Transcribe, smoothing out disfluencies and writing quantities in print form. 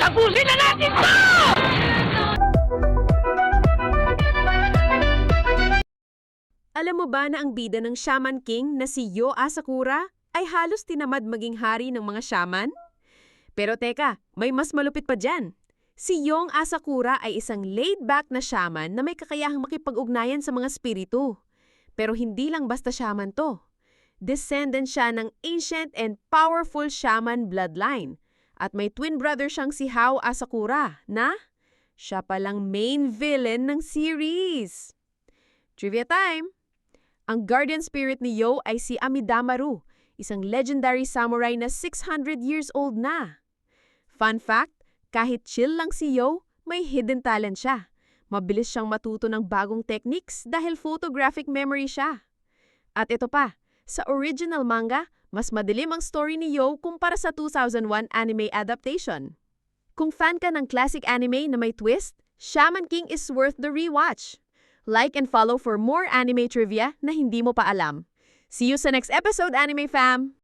Tapusin na natin to! Alam mo ba na ang bida ng Shaman King na si Yo Asakura ay halos tinamad maging hari ng mga shaman? Pero teka, may mas malupit pa dyan. Si Yong Asakura ay isang laid-back na shaman na may kakayahang makipag-ugnayan sa mga spiritu. Pero hindi lang basta shaman to. Descendant siya ng ancient and powerful shaman bloodline. At may twin brother siyang si Hao Asakura na siya palang main villain ng series. Trivia time! Ang guardian spirit ni Yo ay si Amidamaru, isang legendary samurai na 600 years old na. Fun fact, kahit chill lang si Yo, may hidden talent siya. Mabilis siyang matuto ng bagong techniques dahil photographic memory siya. At ito pa, sa original manga, mas madilim ang story ni Yo kumpara sa 2001 anime adaptation. Kung fan ka ng classic anime na may twist, Shaman King is worth the rewatch. Like and follow for more anime trivia na hindi mo pa alam. See you sa next episode, Anime Fam!